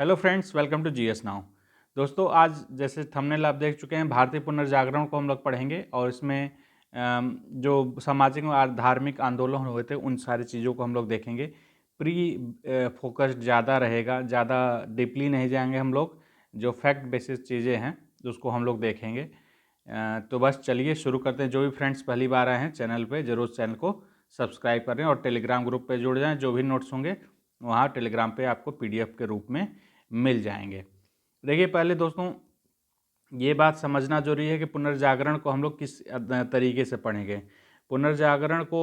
Hello friends, welcome to GS now. दोस्तों, आज जैसे थंबनेल आप देख चुके हैं, भारतीय पुनर्जागरण को हम लोग पढ़ेंगे और इसमें जो सामाजिक और धार्मिक आंदोलन हुए थे उन सारी चीज़ों को हम लोग देखेंगे। प्री फोकस्ड ज़्यादा रहेगा, ज़्यादा डीपली नहीं जाएंगे हम लोग। जो फैक्ट बेसिस चीज़ें हैं उसको हम लोग देखेंगे। तो बस चलिए शुरू करते हैं। जो भी फ्रेंड्स पहली बार आए हैं चैनल पे, ज़रूर चैनल को सब्सक्राइब करें और टेलीग्राम ग्रुप पे जुड़ जाएं। जो भी नोट्स होंगे वहाँ टेलीग्राम पे आपको पीडीएफ के रूप में मिल जाएंगे। देखिए, पहले दोस्तों ये बात समझना जरूरी है कि पुनर्जागरण को हम लोग किस तरीके से पढ़ेंगे। पुनर्जागरण को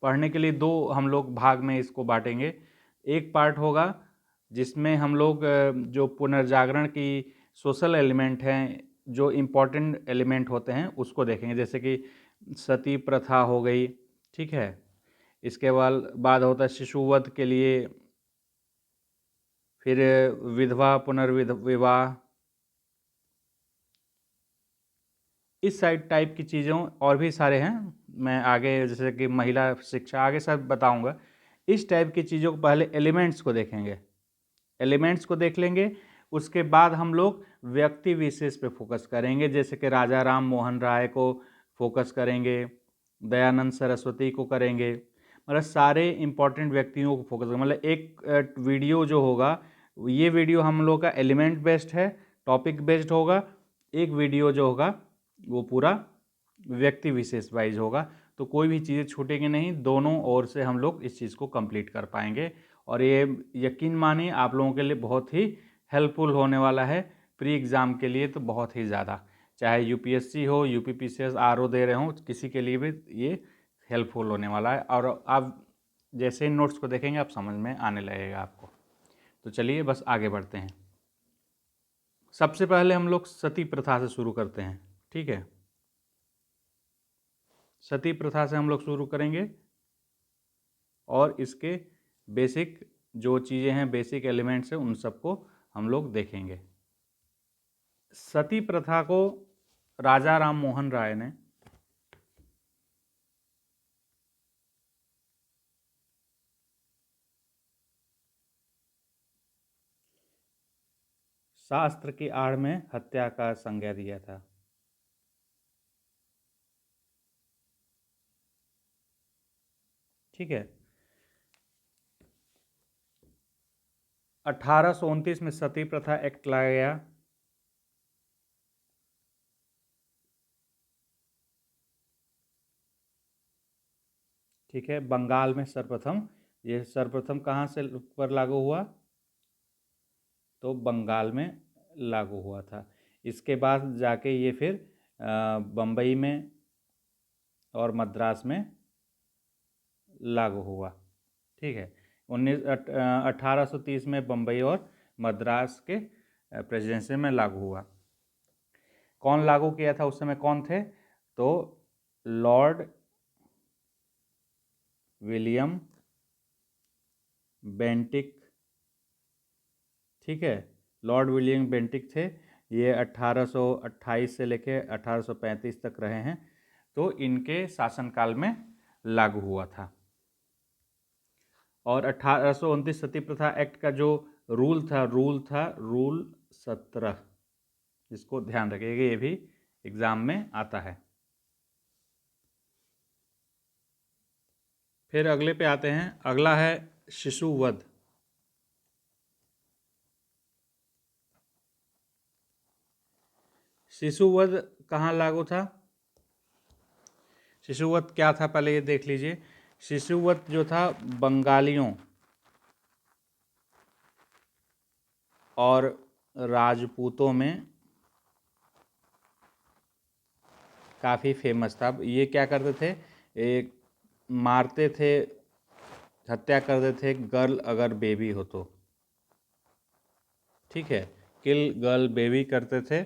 पढ़ने के लिए दो हम लोग भाग में इसको बांटेंगे। एक पार्ट होगा जिसमें हम लोग जो पुनर्जागरण की सोशल एलिमेंट हैं, जो इम्पोर्टेंट एलिमेंट होते हैं उसको देखेंगे, जैसे कि सती प्रथा हो गई, ठीक है। इसके बाद होता है शिशुवध के लिए, फिर विधवा पुनर्विवाह, इस साइड टाइप की चीज़ों और भी सारे हैं। मैं आगे जैसे कि महिला शिक्षा आगे सब बताऊंगा। इस टाइप की चीज़ों को पहले एलिमेंट्स को देखेंगे, एलिमेंट्स को देख लेंगे। उसके बाद हम लोग व्यक्ति विशेष पे फोकस करेंगे, जैसे कि राजा राम मोहन राय को फोकस करेंगे, दयानंद सरस्वती को करेंगे। मतलब सारे इंपॉर्टेंट व्यक्तियों को फोकस करेंगे। मतलब एक वीडियो जो होगा, ये वीडियो हम लोग का एलिमेंट बेस्ड है, टॉपिक बेस्ड होगा। एक वीडियो जो होगा वो पूरा व्यक्ति विशेष वाइज होगा, तो कोई भी चीज़ें छूटेंगी नहीं। दोनों ओर से हम लोग इस चीज़ को कंप्लीट कर पाएंगे और ये यकीन मानिए आप लोगों के लिए बहुत ही हेल्पफुल होने वाला है। प्री एग्ज़ाम के लिए तो बहुत ही ज़्यादा, चाहे यूपीएससी हो, यूपीपीसीएस, आरओ दे रहे हो, किसी के लिए भी ये हेल्पफुल होने वाला है। और आप जैसे इन नोट्स को देखेंगे आप समझ में आने लगेगा आपको। तो चलिए बस आगे बढ़ते हैं। सबसे पहले हम लोग सती प्रथा से शुरू करते हैं, ठीक है। सती प्रथा से हम लोग शुरू करेंगे और इसके बेसिक जो चीज़ें हैं, बेसिक एलिमेंट्स हैं, उन सबको हम लोग देखेंगे। सती प्रथा को राजा राम मोहन राय ने शास्त्र की आड़ में हत्या का संज्ञा दिया था। ठीक है। 1829 में सती प्रथा एक्ट लाया गया। ठीक है, बंगाल में सर्वप्रथम, ये सर्वप्रथम कहाँ से पर लागू हुआ, तो बंगाल में लागू हुआ था। इसके बाद जाके ये फिर बम्बई में और मद्रास में लागू हुआ। ठीक है, 1830 में बम्बई और मद्रास के प्रेसिडेंसी में लागू हुआ। कौन लागू किया था उस समय, कौन थे, तो लॉर्ड विलियम बेंटिक। ठीक है, लॉर्ड विलियम बेंटिक थे। ये 1828 से लेके 1835 तक रहे हैं, तो इनके शासनकाल में लागू हुआ था। और 1829 सती प्रथा एक्ट का जो रूल 17, जिसको ध्यान रखिएगा, ये भी एग्जाम में आता है। फिर अगले पे आते हैं, अगला है शिशुवध। शिशुवध कहाँ लागू था, शिशुवध क्या था, पहले ये देख लीजिए। शिशुवध जो था बंगालियों और राजपूतों में काफ़ी फेमस था। ये क्या करते थे, एक मारते थे, हत्या करते थे गर्ल अगर बेबी हो तो। ठीक है, किल गर्ल बेबी करते थे।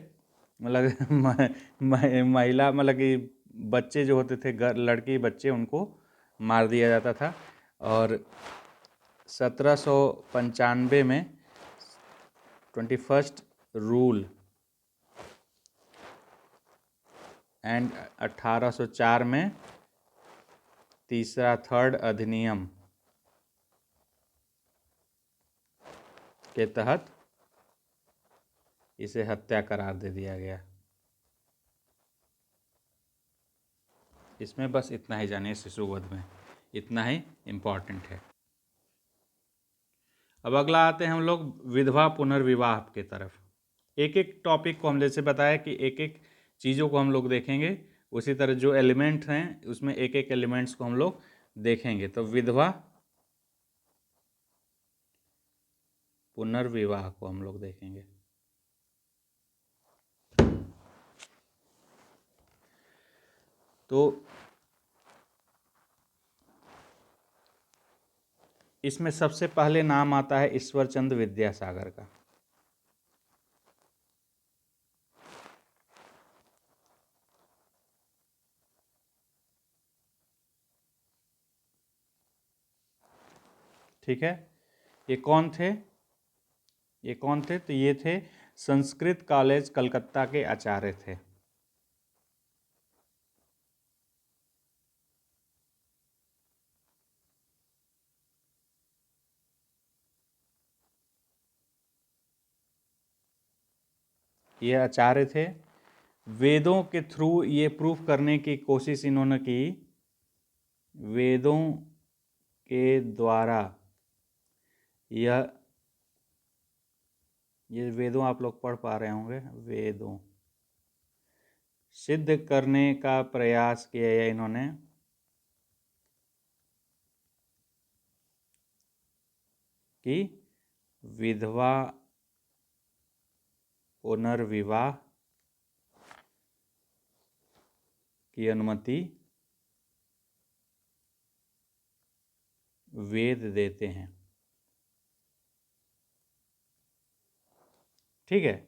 मतलब महिला, मतलब कि बच्चे जो होते थे, लड़की बच्चे, उनको मार दिया जाता था। और 1795 में 21st रूल एंड 1804 में तीसरा थर्ड अधिनियम के तहत इसे हत्या करार दे दिया गया। इसमें बस इतना ही जानिए शिशुवध में, इतना ही इम्पॉर्टेंट है। अब अगला आते हैं हम लोग विधवा पुनर्विवाह के तरफ। एक एक टॉपिक को हम जैसे बताया कि एक एक चीज़ों को हम लोग देखेंगे, उसी तरह जो एलिमेंट हैं उसमें एक एक एलिमेंट्स को हम लोग देखेंगे। तो विधवा पुनर्विवाह को हम लोग देखेंगे। तो इसमें सबसे पहले नाम आता है ईश्वरचंद्र विद्यासागर का। ठीक है, ये कौन थे? तो ये थे संस्कृत कॉलेज कलकत्ता के आचार्य थे। ये आचार्य थे। वेदों के थ्रू ये प्रूफ करने की कोशिश इन्होंने की, वेदों के द्वारा ये वेदों आप लोग पढ़ पा रहे होंगे, वेदों सिद्ध करने का प्रयास किया है इन्होंने कि विधवा पुनर्विवाह की अनुमति वेद देते हैं। ठीक है,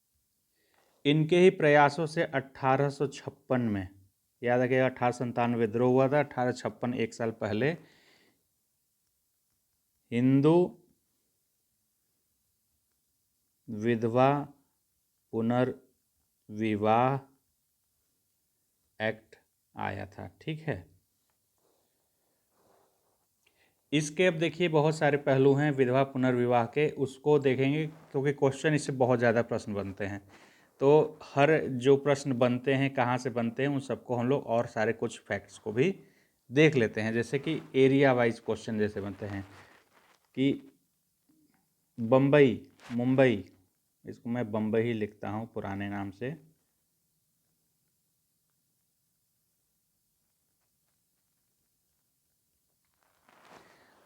इनके ही प्रयासों से 1856 में, याद रखिएगा 1897 विद्रोह हुआ था, 1856 एक साल पहले हिंदू विधवा पुनर्विवाह एक्ट आया था। ठीक है, इसके अब देखिए बहुत सारे पहलू हैं विधवा पुनर्विवाह के, उसको देखेंगे क्योंकि क्वेश्चन इससे बहुत ज़्यादा प्रश्न बनते हैं। तो हर जो प्रश्न बनते हैं कहाँ से बनते हैं उन सबको हम लोग और सारे कुछ फैक्ट्स को भी देख लेते हैं। जैसे कि एरिया वाइज क्वेश्चन जैसे बनते हैं कि बम्बई, मुंबई, इसको मैं बम्बई ही लिखता हूँ पुराने नाम से,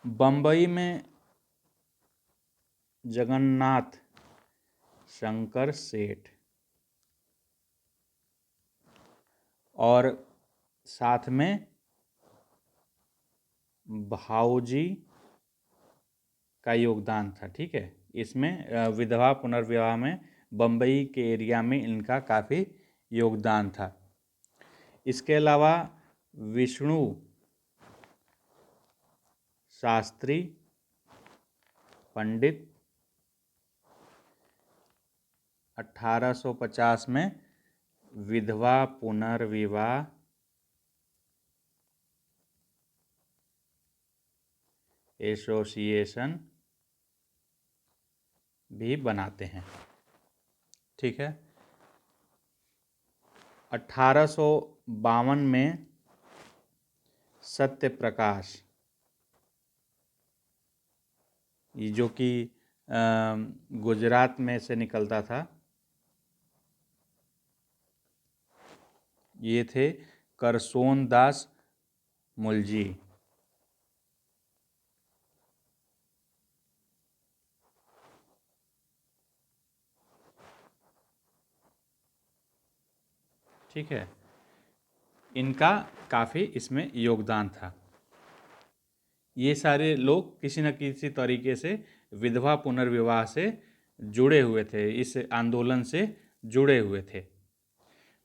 बम्बई में जगन्नाथ शंकर सेठ और साथ में भाऊजी का योगदान था। ठीक है, इसमें विधवा पुनर्विवाह में बम्बई के एरिया में इनका काफ़ी योगदान था। इसके अलावा विष्णु शास्त्री पंडित 1850 में विधवा पुनर्विवाह एसोसिएशन भी बनाते हैं। ठीक है, 1852 में सत्य प्रकाश, ये जो कि गुजरात में से निकलता था, ये थे करसोन दास मुलजी। ठीक है, इनका काफ़ी इसमें योगदान था। ये सारे लोग किसी न किसी तरीके से विधवा पुनर्विवाह से जुड़े हुए थे, इस आंदोलन से जुड़े हुए थे।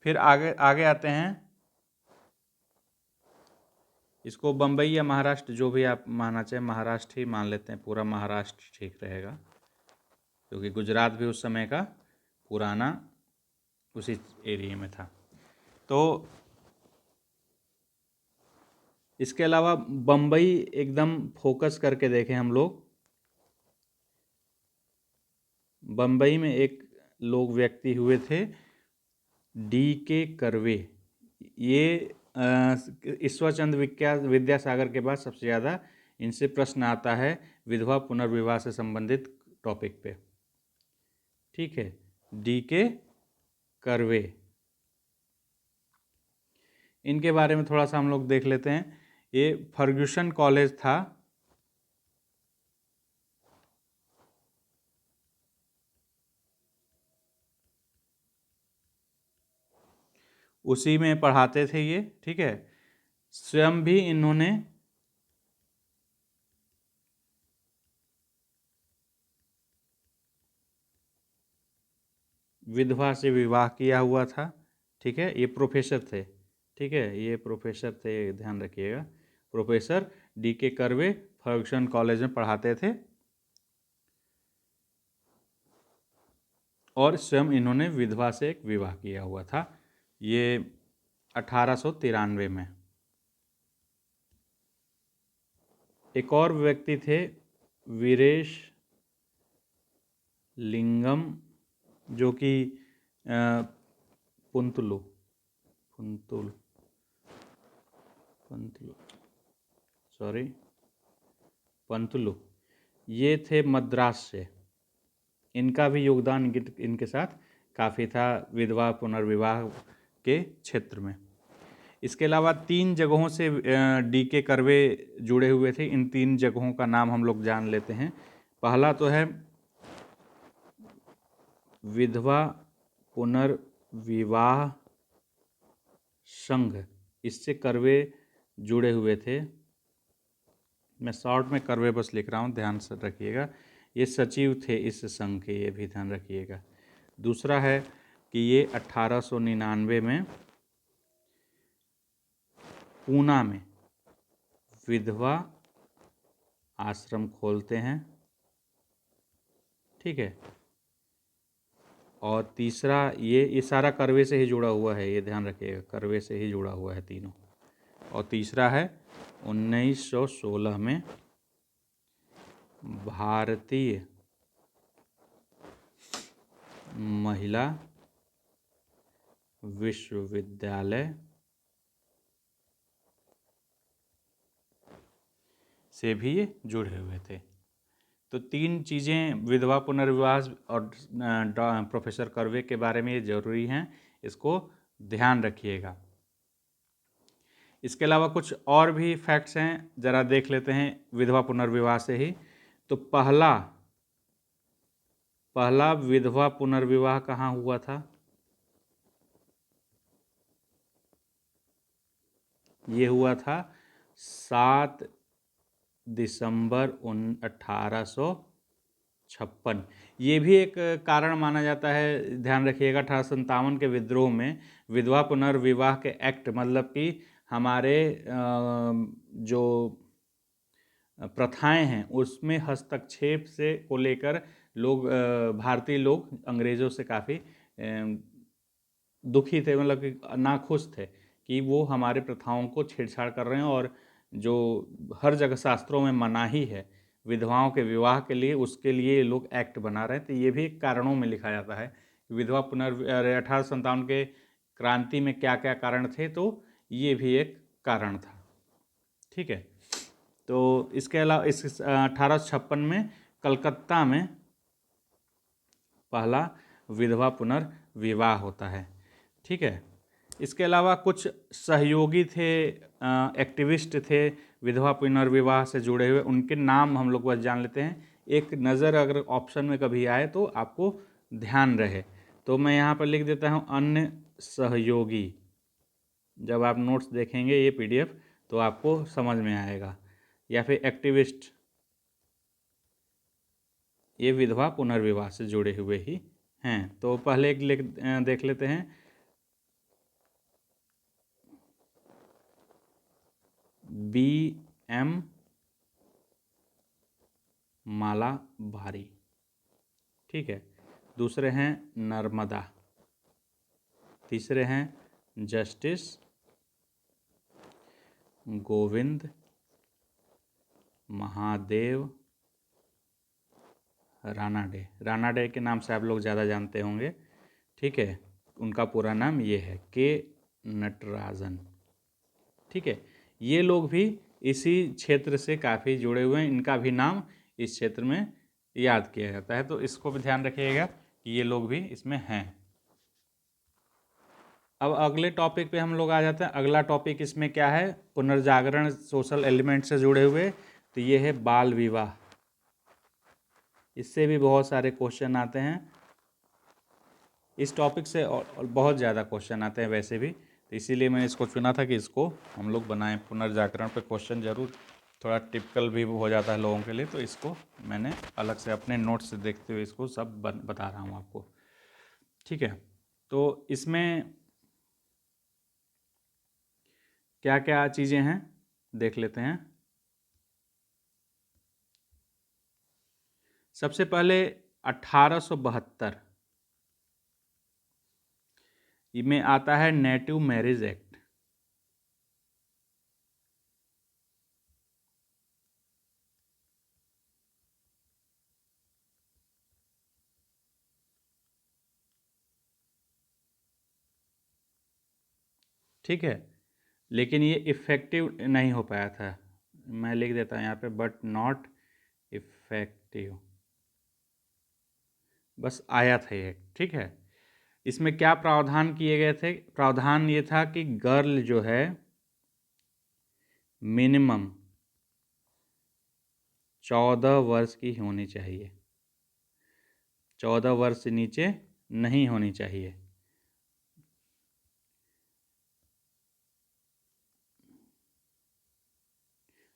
फिर आगे आगे आते हैं, इसको बम्बई या महाराष्ट्र जो भी आप मानना चाहें, महाराष्ट्र ही मान लेते हैं, पूरा महाराष्ट्र ठीक रहेगा क्योंकि गुजरात भी उस समय का पुराना उसी एरिया में था। तो इसके अलावा बम्बई एकदम फोकस करके देखें हम लोग, बम्बई में एक लोग व्यक्ति हुए थे D.K. कर्वे। ये ईश्वरचंद्र विद्यासागर के बाद सबसे ज़्यादा इनसे प्रश्न आता है विधवा पुनर्विवाह से संबंधित टॉपिक पे। ठीक है, D.K. कर्वे, इनके बारे में थोड़ा सा हम लोग देख लेते हैं। ये फर्ग्यूसन कॉलेज था, उसी में पढ़ाते थे ये। ठीक है, स्वयं भी इन्होंने विधवा से विवाह किया हुआ था। ठीक है, ये प्रोफेसर थे। ठीक है, ये प्रोफेसर थे, ध्यान रखिएगा। Professor D.K. Curve Fergusson college में पढ़ाते थे और स्वयं इन्होंने विधवा से एक विवाह किया हुआ था। ये 1893 में। एक और व्यक्ति थे वीरेश लिंगम, जो कि पुंतलू पंतलू, ये थे मद्रास से। इनका भी योगदान इनके साथ काफ़ी था विधवा पुनर्विवाह के क्षेत्र में। इसके अलावा 3 जगहों से D.K. कर्वे जुड़े हुए थे। इन 3 जगहों का नाम हम लोग जान लेते हैं। पहला तो है विधवा पुनर्विवाह संघ, इससे कर्वे जुड़े हुए थे। मैं शॉर्ट में कर्वे बस लिख रहा हूँ, ध्यान से रखिएगा। ये सचिव थे इस संघ के, ये भी ध्यान रखिएगा। दूसरा है कि ये 1899 में पूना में विधवा आश्रम खोलते हैं। ठीक है, और तीसरा ये सारा कर्वे से ही जुड़ा हुआ है, ये ध्यान रखिएगा, कर्वे से ही जुड़ा हुआ है तीनों। और तीसरा है 1916 में भारतीय महिला विश्वविद्यालय से भी ये जुड़े हुए थे। तो 3 चीज़ें विधवा पुनर्विवाह और प्रोफेसर कर्वे के बारे में ये जरूरी हैं, इसको ध्यान रखिएगा। इसके अलावा कुछ और भी फैक्ट्स हैं, ज़रा देख लेते हैं विधवा पुनर्विवाह से ही। तो पहला विधवा पुनर्विवाह कहाँ हुआ था? ये हुआ था 7 दिसंबर 1856। ये भी एक कारण माना जाता है, ध्यान रखिएगा। 1857 के विद्रोह में विधवा पुनर्विवाह के एक्ट, मतलब कि हमारे जो प्रथाएं हैं उसमें हस्तक्षेप से को लेकर लोग, भारतीय लोग अंग्रेज़ों से काफ़ी दुखी थे, मतलब कि नाखुश थे कि वो हमारे प्रथाओं को छेड़छाड़ कर रहे हैं। और जो हर जगह शास्त्रों में मनाही है विधवाओं के विवाह के लिए, उसके लिए ये लोग एक्ट बना रहे हैं। तो ये भी कारणों में लिखा जाता है विधवा 1857 के क्रांति में क्या क्या कारण थे, तो ये भी एक कारण था। ठीक है, तो इसके अलावा इस 1856 में कलकत्ता में पहला विधवा पुनर्विवाह होता है। ठीक है, इसके अलावा कुछ सहयोगी थे, एक्टिविस्ट थे विधवा पुनर्विवाह से जुड़े हुए, उनके नाम हम लोग बस जान लेते हैं। एक नज़र अगर ऑप्शन में कभी आए तो आपको ध्यान रहे। तो मैं यहाँ पर लिख देता हूँ अन्य सहयोगी। जब आप नोट्स देखेंगे ये PDF तो आपको समझ में आएगा। या फिर एक्टिविस्ट, ये विधवा पुनर्विवाह से जुड़े हुए ही हैं। तो पहले एक देख लेते हैं। BM मालाबारी। ठीक है, दूसरे हैं नर्मदा, तीसरे हैं जस्टिस गोविंद महादेव राणा डे के नाम से आप लोग ज़्यादा जानते होंगे, ठीक है। उनका पूरा नाम ये है, के नटराजन, ठीक है। ये लोग भी इसी क्षेत्र से काफ़ी जुड़े हुए हैं, इनका भी नाम इस क्षेत्र में याद किया जाता है, तो इसको भी ध्यान रखिएगा कि ये लोग भी इसमें हैं। अब अगले टॉपिक पे हम लोग आ जाते हैं। अगला टॉपिक इसमें क्या है, पुनर्जागरण सोशल एलिमेंट से जुड़े हुए, तो ये है बाल विवाह। इससे भी बहुत सारे क्वेश्चन आते हैं, इस टॉपिक से और बहुत ज़्यादा क्वेश्चन आते हैं वैसे भी, तो इसीलिए मैंने इसको चुना था कि इसको हम लोग बनाएं। पुनर्जागरण पे क्वेश्चन जरूर थोड़ा टिपिकल भी हो जाता है लोगों के लिए, तो इसको मैंने अलग से अपने नोट्स से देखते हुए इसको सब बता रहा हूँ आपको, ठीक है। तो इसमें क्या क्या चीज़ें हैं देख लेते हैं। सबसे पहले 1872 में आता है नेटिव मैरिज एक्ट। ठीक है, लेकिन ये इफ़ेक्टिव नहीं हो पाया था। मैं लिख देता हूँ यहाँ पे, बट नॉट इफ़ेक्टिव, बस आया था ये, ठीक है। इसमें क्या प्रावधान किए गए थे? प्रावधान ये था कि गर्ल जो है मिनिमम 14 वर्ष की होनी चाहिए, 14 वर्ष से नीचे नहीं होनी चाहिए।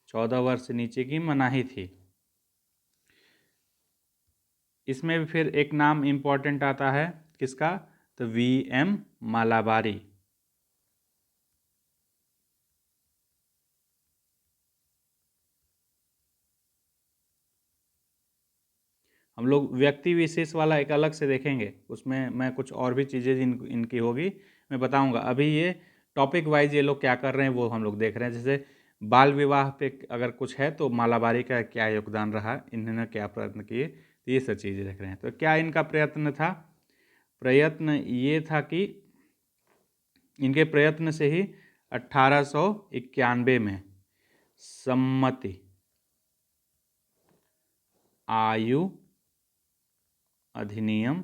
चौदह वर्ष से नीचे की मनाही थी। इसमें भी फिर एक नाम इम्पोर्टेंट आता है, किसका? तो VM मालाबारी। हम लोग व्यक्ति विशेष वाला एक अलग से देखेंगे, उसमें मैं कुछ और भी चीज़ें इनकी होगी मैं बताऊंगा। अभी ये टॉपिक वाइज ये लोग क्या कर रहे हैं वो हम लोग देख रहे हैं। जैसे बाल विवाह पे अगर कुछ है तो मालाबारी का क्या योगदान रहा, इन्होंने क्या प्रयत्न किए, तो ये सब चीज़ें देख रहे हैं। तो क्या इनका प्रयत्न था? प्रयत्न ये था कि इनके प्रयत्न से ही 1891 में सम्मति आयु अधिनियम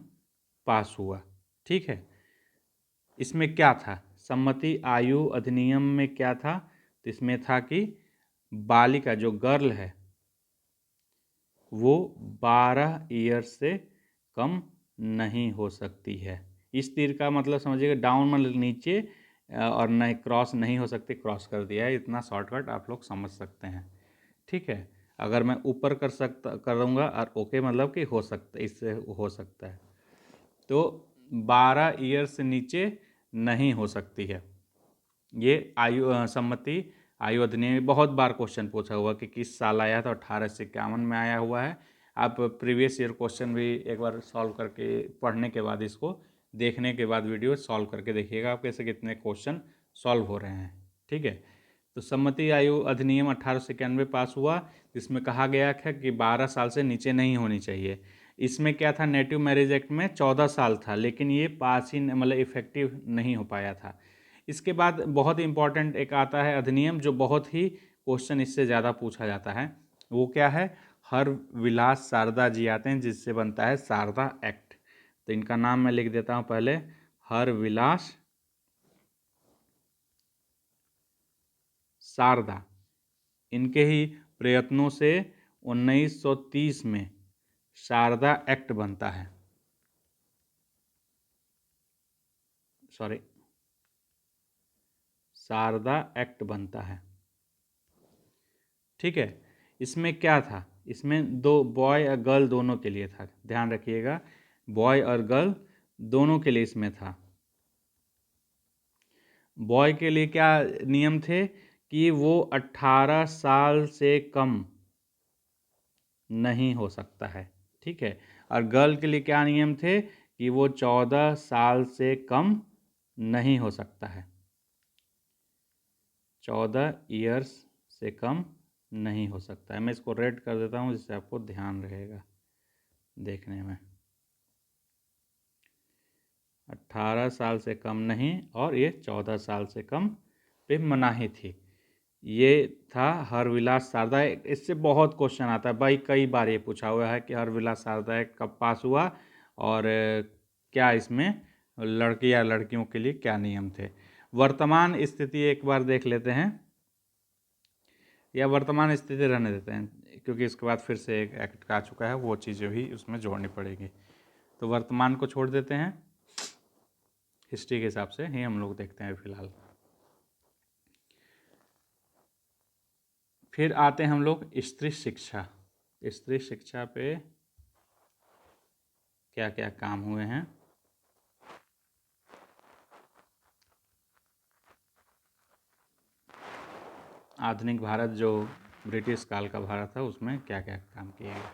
पास हुआ, ठीक है। इसमें क्या था? सम्मति आयु अधिनियम में क्या था? तो इसमें था कि बालिका जो गर्ल है वो 12 ईयर्स से कम नहीं हो सकती है। इस तीर का मतलब समझिएगा, डाउन मतलब नीचे, और नहीं क्रॉस नहीं हो सकती, क्रॉस कर दिया है। इतना शॉर्टकट आप लोग समझ सकते हैं, ठीक है। अगर मैं ऊपर करूँगा और ओके मतलब कि हो सकता है, इससे हो सकता है, तो 12 ईयर से नीचे नहीं हो सकती है। ये सम्मति आयु अधिनियम में बहुत बार क्वेश्चन पूछा हुआ कि किस साल आया था, 1851 में आया हुआ है। आप प्रीवियस ईयर क्वेश्चन भी एक बार सॉल्व करके पढ़ने के बाद, इसको देखने के बाद वीडियो सॉल्व करके देखिएगा आप कैसे कितने क्वेश्चन सॉल्व हो रहे हैं, ठीक है। तो सम्मति आयु अधिनियम 1891 पास हुआ, जिसमें कहा गया था कि 12 साल से नीचे नहीं होनी चाहिए। इसमें क्या था, नेटिव मैरिज एक्ट में 14 साल था, लेकिन ये पास ही मतलब इफेक्टिव नहीं हो पाया था। इसके बाद बहुत इंपॉर्टेंट एक आता है अधिनियम, जो बहुत ही क्वेश्चन इससे ज़्यादा पूछा जाता है। वो क्या है? हर विलास शारदा जी आते हैं, जिससे बनता है शारदा एक्ट। तो इनका नाम मैं लिख देता हूँ पहले, हर विलास शारदा। इनके ही प्रयत्नों से 1930 में शारदा एक्ट बनता है, सॉरी शारदा एक्ट बनता है, ठीक है। इसमें क्या था? इसमें दो बॉय और गर्ल दोनों के लिए था, ध्यान रखिएगा, बॉय और गर्ल दोनों के लिए इसमें था। बॉय के लिए क्या नियम थे कि वो 18 साल से कम नहीं हो सकता है, ठीक है। और गर्ल के लिए क्या नियम थे कि वो 14 साल से कम नहीं हो सकता है, 14 ईयर्स से कम नहीं हो सकता है। मैं इसको रेड कर देता हूँ जिससे आपको ध्यान रहेगा, देखने में। 18 साल से कम नहीं, और ये 14 साल से कम पे मनाही थी। ये था हरविलास सारदाय। इससे बहुत क्वेश्चन आता है भाई, कई बार ये पूछा हुआ है कि हरविलास सारदाय कब पास हुआ और क्या इसमें लड़की या लड़कियों के लिए क्या नियम थे। वर्तमान स्थिति एक बार देख लेते हैं, या वर्तमान स्थिति रहने देते हैं क्योंकि इसके बाद फिर से एक एक्ट आ चुका है, वो चीज़ें भी उसमें जोड़नी पड़ेगी। तो वर्तमान को छोड़ देते हैं, हिस्ट्री के हिसाब से ही हम लोग देखते हैं फिलहाल। फिर आते हैं हम लोग स्त्री शिक्षा। स्त्री शिक्षा पे क्या क्या काम हुए हैं। आधुनिक भारत जो ब्रिटिश काल का भारत था उसमें क्या क्या काम किया गया।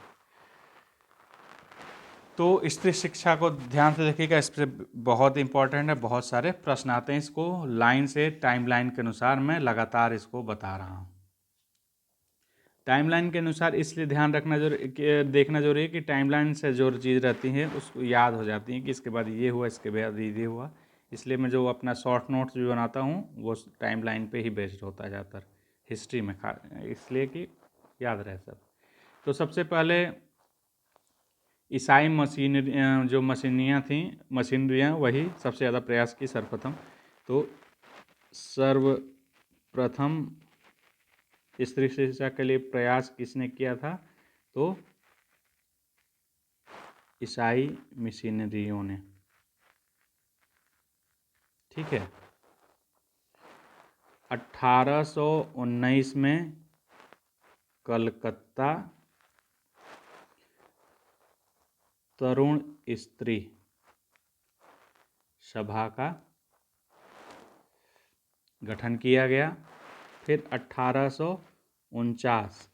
तो स्त्री शिक्षा को ध्यान से देखिएगा, इस पर बहुत इंपॉर्टेंट है, बहुत सारे प्रश्न आते हैं। इसको लाइन से टाइमलाइन के अनुसार मैं लगातार इसको बता रहा हूँ। टाइमलाइन के अनुसार इसलिए ध्यान रखना जरूरी, देखना जरूरी है कि टाइमलाइन से जो चीज़ रहती है उसको याद हो जाती है कि इसके बाद ये हुआ, इसके बाद ये हुआ। इसलिए मैं जो अपना शॉर्ट नोट्स भी बनाता हूँ वो टाइमलाइन पे ही बेस्ड होता है ज़्यादातर हिस्ट्री में, इसलिए कि याद रहे सब। तो सबसे पहले ईसाई मशीनरी, जो मशीनियाँ थीं, मशीनरियाँ, वही सबसे ज़्यादा प्रयास की सर्वप्रथम। तो सर्वप्रथम स्त्री शिक्षा के लिए प्रयास किसने किया था? तो ईसाई मिशनरियों ने। ठीक है। 1819 में कलकत्ता तरुण स्त्री सभा का गठन किया गया। फिर 1849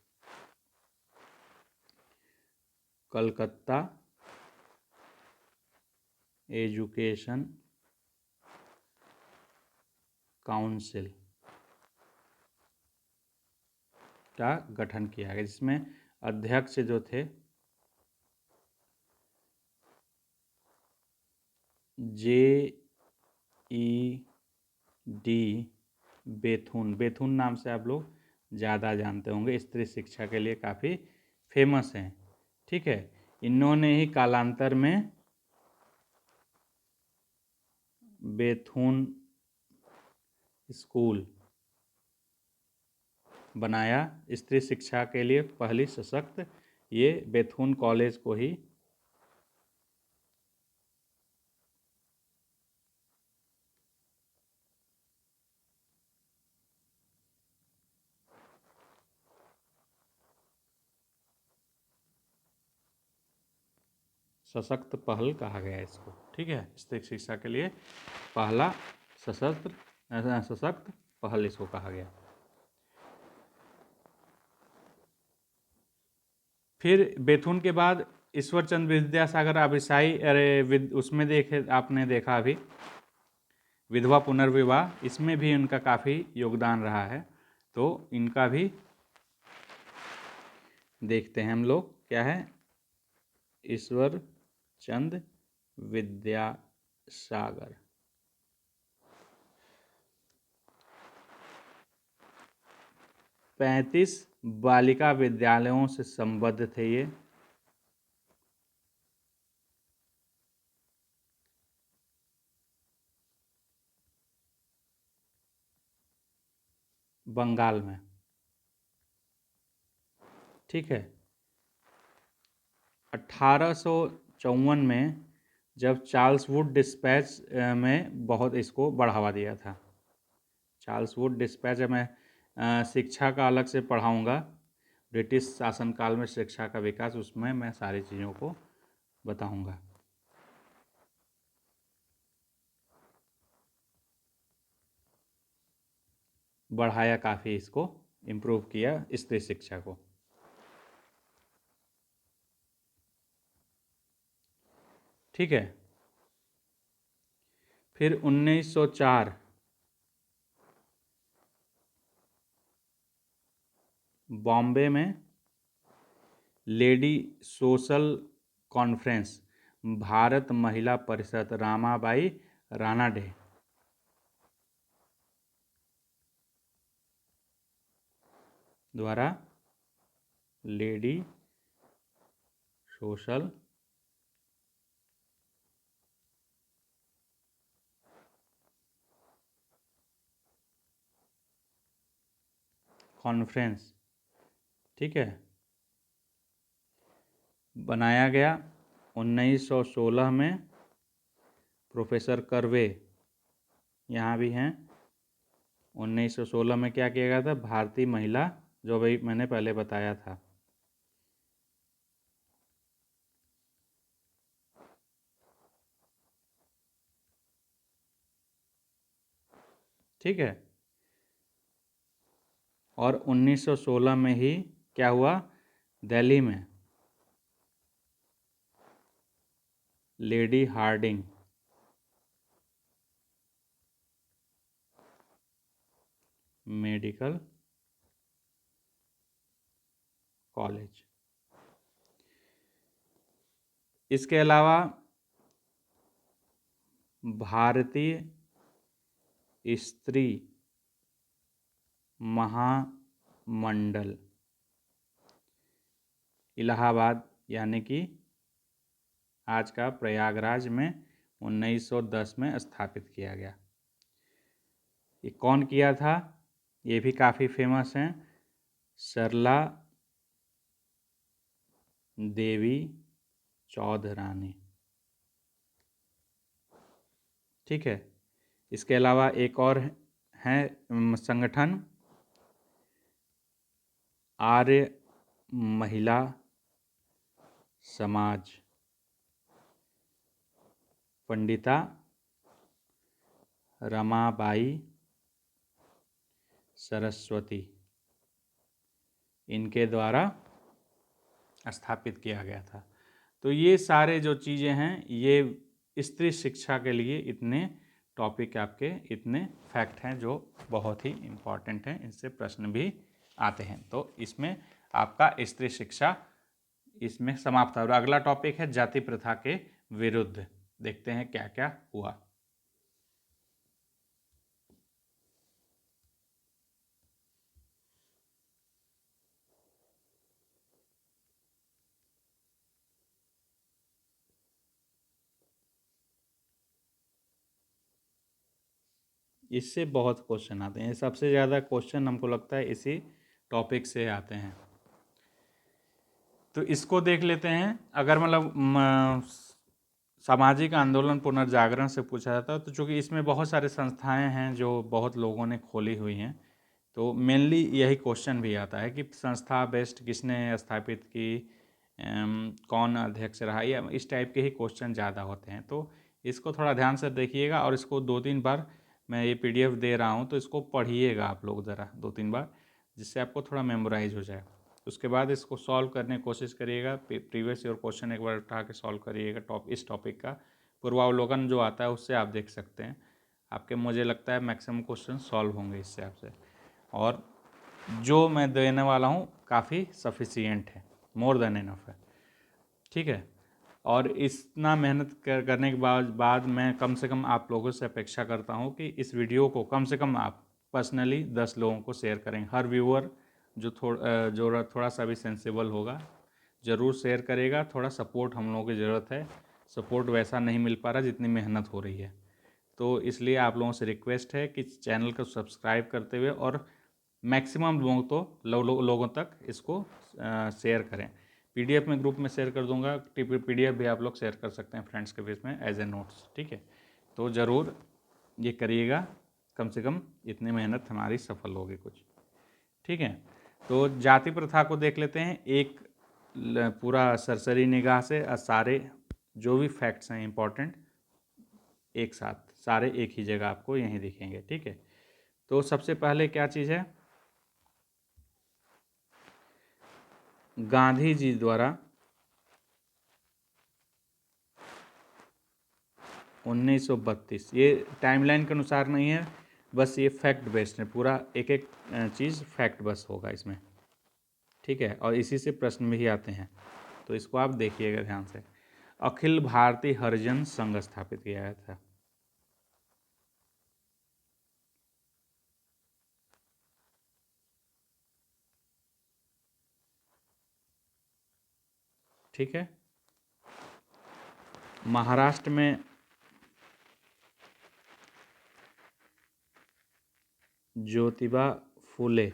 कलकत्ता एजुकेशन काउंसिल का गठन किया गया, जिसमें अध्यक्ष जो थे J.E.D. बेथुन नाम से आप लोग ज़्यादा जानते होंगे, स्त्री शिक्षा के लिए काफ़ी फेमस हैं। ठीक है। इन्होंने ही कालांतर में बेथुन स्कूल बनाया स्त्री शिक्षा के लिए पहली सशक्त। ये बेथुन कॉलेज को ही सशक्त पहल कहा गया इसको। ठीक है। स्त्री शिक्षा के लिए पहला सशक्त पहल इसको कहा गया। फिर बेथुन के बाद ईश्वरचंद्र विद्यासागर, अब ईसाई, अरे उसमें देखे, आपने देखा अभी विधवा पुनर्विवाह, इसमें भी उनका काफ़ी योगदान रहा है। तो इनका भी देखते हैं हम लोग क्या है। ईश्वर चंद विद्यासागर 35 बालिका विद्यालयों से संबद्ध थे ये। बंगाल में। ठीक है। 1854 में जब चार्ल्स वुड डिस्पैच में बहुत इसको बढ़ावा दिया था। चार्ल्स वुड डिस्पैच में शिक्षा का अलग से पढ़ाऊंगा, ब्रिटिश शासनकाल में शिक्षा का विकास, उसमें मैं सारी चीज़ों को बताऊंगा। बढ़ाया, काफ़ी इसको इम्प्रूव किया स्त्री शिक्षा को। ठीक है। फिर 1904 बॉम्बे में लेडी सोशल कॉन्फ्रेंस, भारत महिला परिषद रामाबाई रानाडे द्वारा लेडी सोशल कॉन्फ्रेंस, ठीक है, बनाया गया 1916 में। प्रोफेसर कर्वे यहाँ भी हैं। 1916 में क्या किया गया था? भारतीय महिला, जो भाई मैंने पहले बताया था। ठीक है, और 1916 में ही क्या हुआ? दिल्ली में लेडी हार्डिंग मेडिकल कॉलेज। इसके अलावा भारतीय स्त्री महामंडल इलाहाबाद, यानी कि आज का प्रयागराज में 1910 में स्थापित किया गया। ये कौन किया था? ये भी काफ़ी फेमस हैं, सरला देवी चौधरानी। ठीक है, इसके अलावा एक और है संगठन, आर्य महिला समाज, पंडिता रमाबाई सरस्वती, इनके द्वारा स्थापित किया गया था। तो ये सारे जो चीज़ें हैं, ये स्त्री शिक्षा के लिए इतने टॉपिक, आपके इतने फैक्ट हैं जो बहुत ही इम्पॉर्टेंट हैं, इनसे प्रश्न भी आते हैं। तो इसमें आपका स्त्री शिक्षा इसमें समाप्त है। और अगला टॉपिक है जाति प्रथा के विरुद्ध। देखते हैं क्या क्या हुआ। इससे बहुत क्वेश्चन आते हैं, सबसे ज़्यादा क्वेश्चन हमको लगता है इसी टॉपिक से आते हैं। तो इसको देख लेते हैं। अगर मतलब सामाजिक आंदोलन पुनर्जागरण से पूछा जाता है, तो चूँकि इसमें बहुत सारे संस्थाएं हैं जो बहुत लोगों ने खोली हुई हैं, तो मेनली यही क्वेश्चन भी आता है कि संस्था बेस्ट किसने स्थापित की, कौन अध्यक्ष रहा, या इस टाइप के ही क्वेश्चन ज़्यादा होते हैं। तो इसको थोड़ा ध्यान से देखिएगा, और इसको 2-3 बार मैं ये PDF दे रहा हूँ, तो इसको पढ़िएगा आप लोग ज़रा 2-3 बार, जिससे आपको थोड़ा मेमोराइज हो जाए। उसके बाद इसको सॉल्व करने की कोशिश करिएगा। प्रीवियस ईयर क्वेश्चन एक बार उठा के सॉल्व करिएगा। इस टॉपिक का पूर्वावलोकन जो आता है उससे आप देख सकते हैं। आपके मुझे लगता है मैक्सिमम क्वेश्चन सॉल्व होंगे इससे आपसे, और जो मैं देने वाला हूँ काफ़ी सफिशियंट है, मोर देन इनफ है। ठीक है, और इतना मेहनत करने के बाद मैं कम से कम आप लोगों से अपेक्षा करता हूँ कि इस वीडियो को कम से कम आप पर्सनली 10 लोगों को शेयर करें। हर व्यूअर जो थोड़ा सा भी सेंसिबल होगा ज़रूर शेयर करेगा। थोड़ा सपोर्ट हम लोगों की ज़रूरत है, सपोर्ट वैसा नहीं मिल पा रहा जितनी मेहनत हो रही है। तो इसलिए आप लोगों से रिक्वेस्ट है कि चैनल को सब्सक्राइब करते हुए और मैक्सिमम लोगों तक इसको शेयर करें। PDF में ग्रुप में शेयर कर दूंगा, PDF भी आप लोग शेयर कर सकते हैं फ्रेंड्स के बीच में एज ए नोट्स। ठीक है, तो ज़रूर ये करिएगा, कम से कम इतनी मेहनत हमारी सफल होगी कुछ। ठीक है, तो जाति प्रथा को देख लेते हैं एक पूरा सरसरी निगाह से। सारे जो भी फैक्ट्स हैं इम्पॉर्टेंट एक साथ, सारे एक ही जगह आपको यहीं दिखेंगे। ठीक है, तो सबसे पहले क्या चीज़ है? गांधी जी द्वारा 1932, ये टाइमलाइन के अनुसार नहीं है, बस ये फैक्ट बेस्ड है पूरा, एक एक चीज़ फैक्ट बस होगा इसमें। ठीक है, और इसी से प्रश्न भी आते हैं, तो इसको आप देखिएगा ध्यान से। अखिल भारतीय हरिजन संघ स्थापित किया गया था। ठीक है। महाराष्ट्र में ज्योतिबा फुले,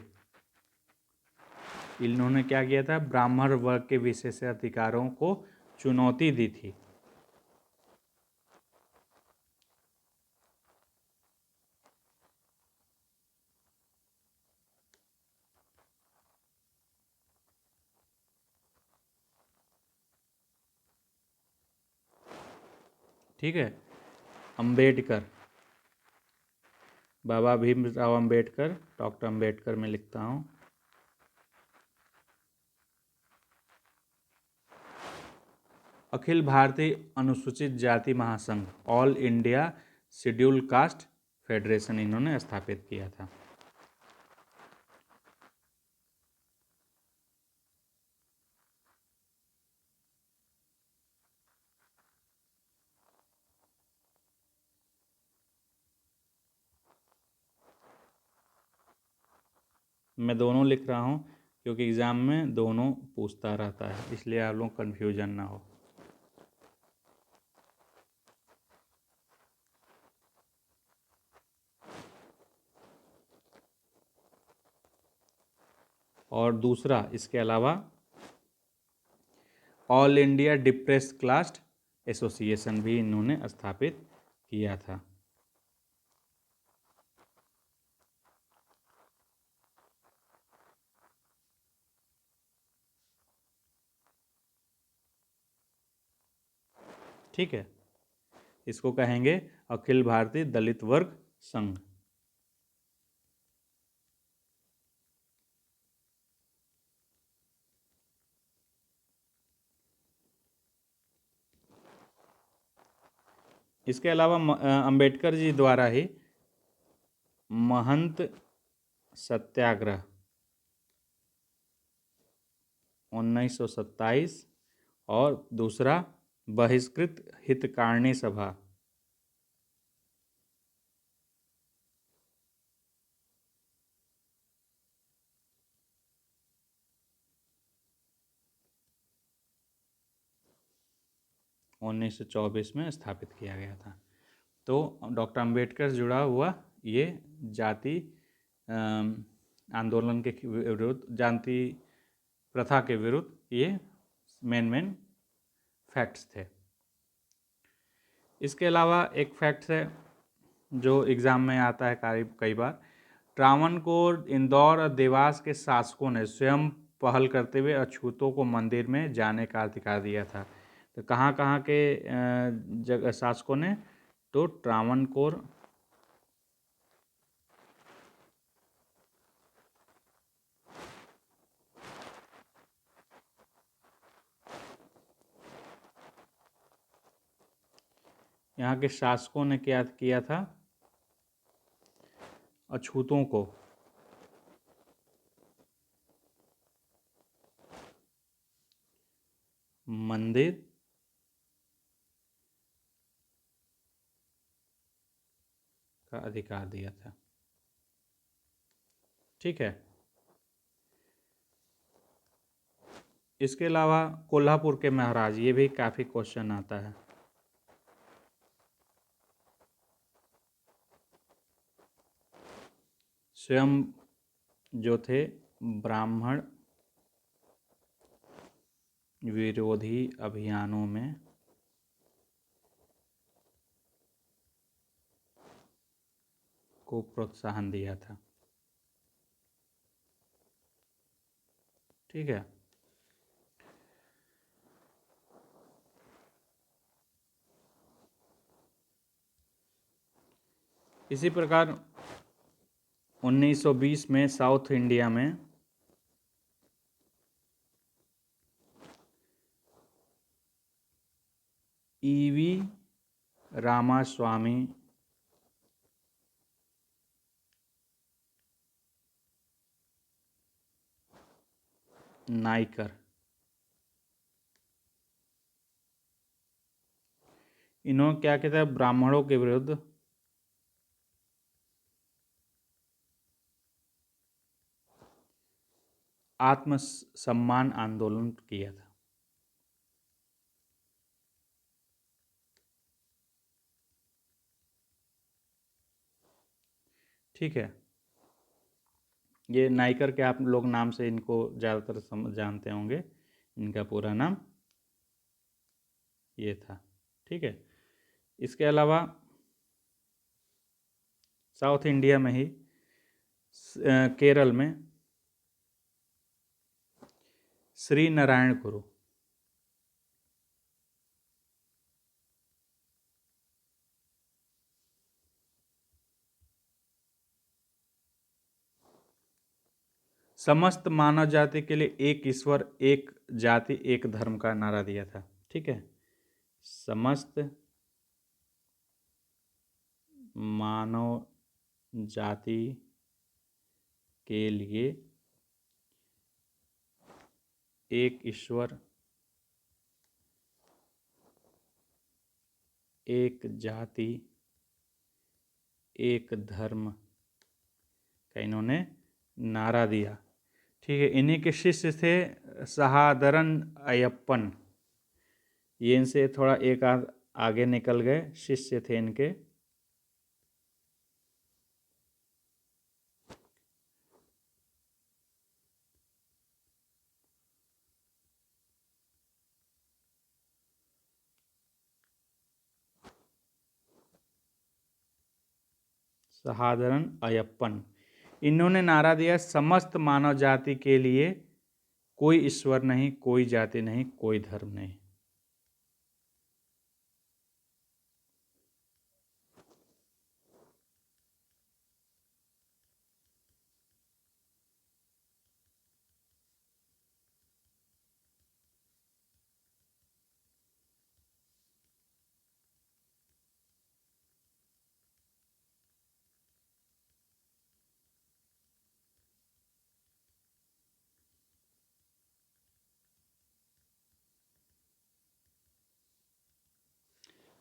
इन्होंने क्या किया था, ब्राह्मण वर्ग के विशेषाधिकारों को चुनौती दी थी। ठीक है। अंबेडकर, बाबा भीमराव अंबेडकर, डॉक्टर अंबेडकर में लिखता हूँ। अखिल भारतीय अनुसूचित जाति महासंघ, all India schedule caste federation इन्होंने स्थापित किया था। मैं दोनों लिख रहा हूँ क्योंकि एग्ज़ाम में दोनों पूछता रहता है, इसलिए आप लोग कन्फ्यूजन ना हो। और दूसरा, इसके अलावा all India depressed class association भी इन्होंने स्थापित किया था। ठीक है, इसको कहेंगे अखिल भारतीय दलित वर्ग संघ। इसके अलावा अंबेडकर जी द्वारा ही महंत सत्याग्रह 1927 और दूसरा बहिष्कृत हितकारिणी सभा 1924 में स्थापित किया गया था। तो डॉक्टर अंबेडकर से जुड़ा हुआ ये जाति आंदोलन के विरुद्ध, जाति प्रथा के विरुद्ध ये मेन फैक्ट्स थे। इसके अलावा एक फैक्ट है जो एग्ज़ाम में आता है कई बार, त्रावणकोर, इंदौर और देवास के शासकों ने स्वयं पहल करते हुए अछूतों को मंदिर में जाने का अधिकार दिया था। तो कहाँ कहाँ के शासकों ने, तो त्रावणकोर, यहाँ के शासकों ने क्या किया था, अछूतों को मंदिर का अधिकार दिया था। ठीक है। इसके अलावा कोल्हापुर के महाराज, ये भी काफ़ी क्वेश्चन आता है। स्वयं जो थे ब्राह्मण विरोधी अभियानों में को प्रोत्साहन दिया था। ठीक है। इसी प्रकार 1920 में साउथ इंडिया में ईवी रामास्वामी नाइकर इन्होंने क्या किया था, ब्राह्मणों के विरुद्ध आत्मसम्मान आंदोलन किया था। ठीक है, ये नाइकर के आप लोग नाम से इनको ज़्यादातर जानते होंगे, इनका पूरा नाम ये था। ठीक है, इसके अलावा साउथ इंडिया में ही केरल में श्री नारायण गुरु, समस्त मानव जाति के लिए एक ईश्वर एक जाति एक धर्म का नारा दिया था। ठीक है, समस्त मानव जाति के लिए एक ईश्वर एक जाति एक धर्म का इन्होंने नारा दिया। ठीक है, इन्हीं के शिष्य थे सहादरन अयप्पन, ये इनसे थोड़ा एक आगे निकल गए, शिष्य थे इनके। सहादरन अयप्पन, इन्होंने नारा दिया समस्त मानव जाति के लिए कोई ईश्वर नहीं, कोई जाति नहीं, कोई धर्म नहीं।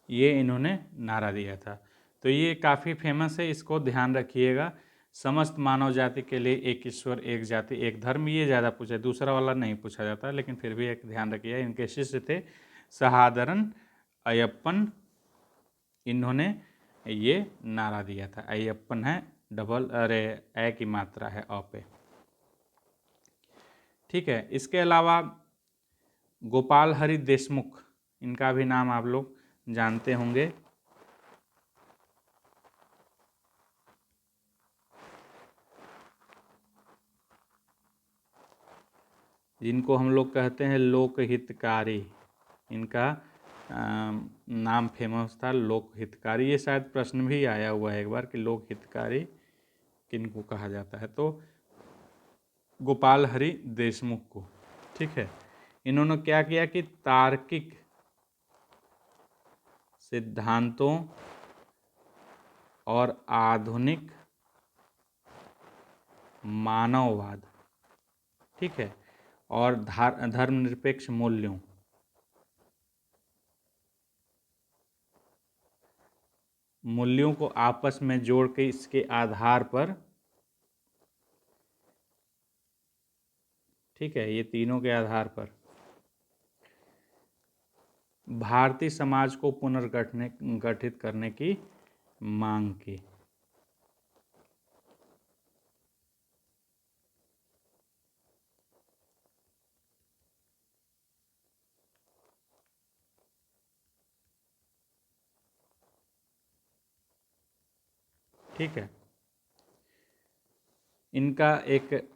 ये इन्होंने नारा दिया था, तो ये काफ़ी फेमस है, इसको ध्यान रखिएगा। समस्त मानव जाति के लिए एक ईश्वर एक जाति एक धर्म, ये ज़्यादा पूछा, दूसरा वाला नहीं पूछा जाता, लेकिन फिर भी एक ध्यान रखिएगा। इनके शिष्य थे सहादरन अयप्पन, इन्होंने ये नारा दिया था। अयप्पन है डबल, अरे ए की मात्रा है अ पे। ठीक है, इसके अलावा गोपाल हरि देशमुख, इनका भी नाम आप लोग जानते होंगे। जिनको हम लोग कहते हैं लोकहितकारी, इनका नाम फेमस था लोकहितकारी। ये शायद प्रश्न भी आया हुआ है एक बार कि लोकहितकारी किनको कहा जाता है, तो गोपाल हरि देशमुख को। ठीक है, इन्होंने क्या किया कि तार्किक सिद्धांतों और आधुनिक मानववाद, ठीक है, और धर्मनिरपेक्ष मूल्यों को आपस में जोड़ के इसके आधार पर, ठीक है, ये तीनों के आधार पर भारतीय समाज को पुनर्गठित करने की मांग की। ठीक है, इनका एक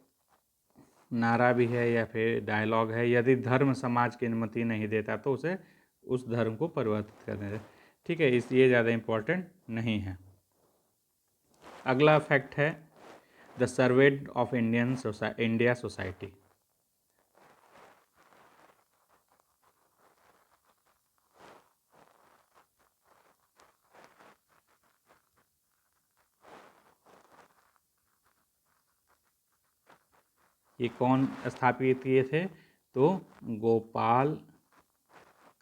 नारा भी है या फिर डायलॉग है, यदि धर्म समाज की अनुमति नहीं देता तो उसे उस धर्म को परिवर्तित करने दें। ठीक है, इसलिए ज़्यादा इम्पोर्टेंट नहीं है। अगला फैक्ट है the survey of India society. ये कौन स्थापित किए थे, तो गोपाल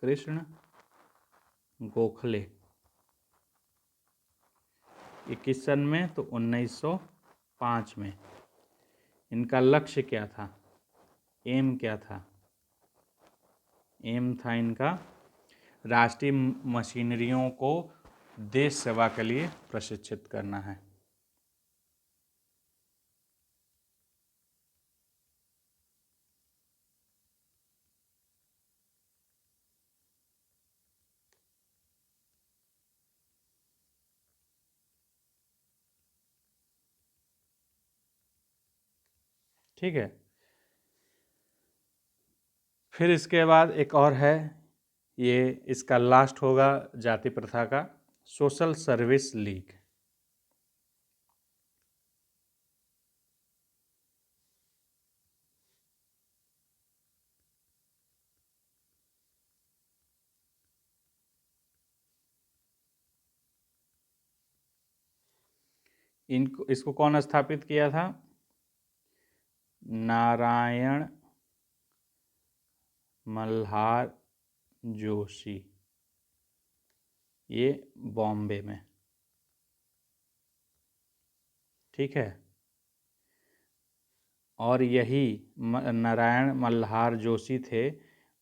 कृष्ण गोखले। ये किस सन में? तो 1905 में। इनका लक्ष्य क्या था? एम क्या था? एम था इनका राष्ट्रीय मशीनरियों को देश सेवा के लिए प्रशिक्षित करना है। ठीक है। फिर इसके बाद एक और है, ये इसका लास्ट होगा जाति प्रथा का, सोशल सर्विस लीग। इसको कौन स्थापित किया था? नारायण मल्हार जोशी, ये बॉम्बे में। ठीक है। और यही नारायण मल्हार जोशी थे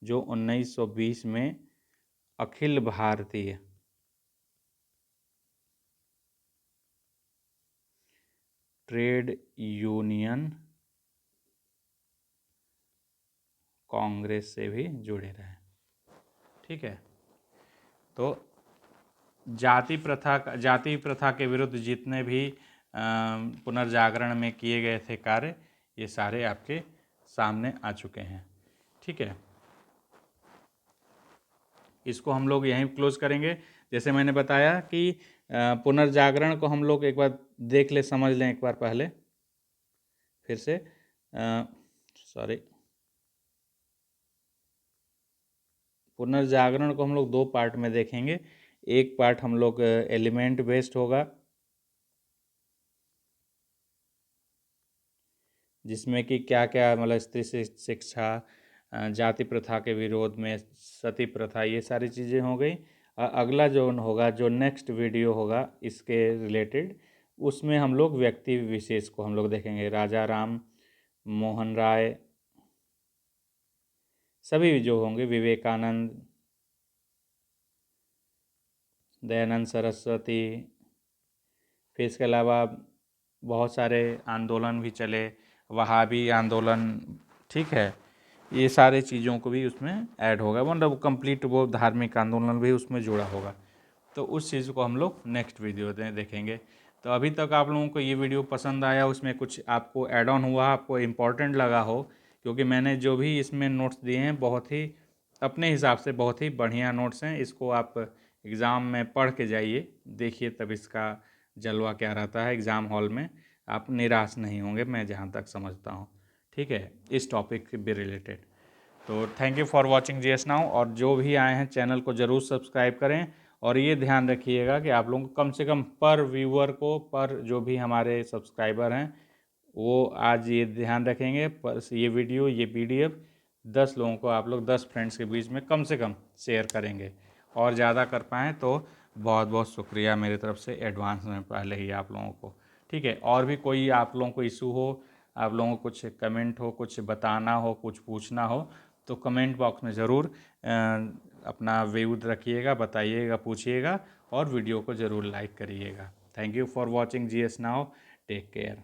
जो 1920 में अखिल भारतीय ट्रेड यूनियन कांग्रेस से भी जुड़े रहे। ठीक है। तो जाति प्रथा के विरुद्ध जितने भी पुनर्जागरण में किए गए थे कार्य, ये सारे आपके सामने आ चुके हैं। ठीक है। इसको हम लोग यहीं क्लोज करेंगे। जैसे मैंने बताया कि पुनर्जागरण को हम लोग एक बार देख ले, समझ लें एक बार पहले फिर से। पुनर्जागरण को हम लोग दो पार्ट में देखेंगे। एक पार्ट हम लोग एलिमेंट बेस्ड होगा, जिसमें कि क्या क्या मतलब स्त्री शिक्षा, जाति प्रथा के विरोध में सती प्रथा, ये सारी चीज़ें हो गई। अगला जो होगा, जो नेक्स्ट वीडियो होगा इसके रिलेटेड, उसमें हम लोग व्यक्ति विशेष को हम लोग देखेंगे। राजा राम मोहन राय, सभी जो होंगे, विवेकानंद, दयानंद सरस्वती, फिर इसके अलावा बहुत सारे आंदोलन भी चले, वहाबी आंदोलन। ठीक है। ये सारे चीज़ों को भी उसमें ऐड होगा, मतलब कंप्लीट वो धार्मिक आंदोलन भी उसमें जुड़ा होगा। तो उस चीज़ को हम लोग नेक्स्ट वीडियो में देखेंगे। तो अभी तक आप लोगों को ये वीडियो पसंद आया, उसमें कुछ आपको ऐड ऑन हुआ, आपको इम्पोर्टेंट लगा हो, क्योंकि मैंने जो भी इसमें नोट्स दिए हैं बहुत ही अपने हिसाब से बहुत ही बढ़िया नोट्स हैं। इसको आप एग्ज़ाम में पढ़ के जाइए, देखिए तब इसका जलवा क्या रहता है एग्ज़ाम हॉल में। आप निराश नहीं होंगे, मैं जहाँ तक समझता हूँ। ठीक है, इस टॉपिक से भी रिलेटेड। तो thank you for watching GS now. और जो भी आए हैं चैनल को ज़रूर सब्सक्राइब करें, और ये ध्यान रखिएगा कि आप लोगों को कम से कम पर व्यूअर को, पर जो भी हमारे सब्सक्राइबर हैं वो आज ये ध्यान रखेंगे, पर ये वीडियो, ये PDF 10 लोगों को आप लोग 10 फ्रेंड्स के बीच में कम से कम शेयर करेंगे। और ज़्यादा कर पाएँ तो बहुत बहुत शुक्रिया मेरी तरफ से एडवांस में पहले ही आप लोगों को। ठीक है। और भी कोई आप लोगों को इशू हो, आप लोगों को कुछ कमेंट हो, कुछ बताना हो, कुछ पूछना हो, तो कमेंट बॉक्स में ज़रूर अपना व्यू रखिएगा, बताइएगा, पूछिएगा, और वीडियो को ज़रूर लाइक करिएगा। Thank you for watching GS now. Take care.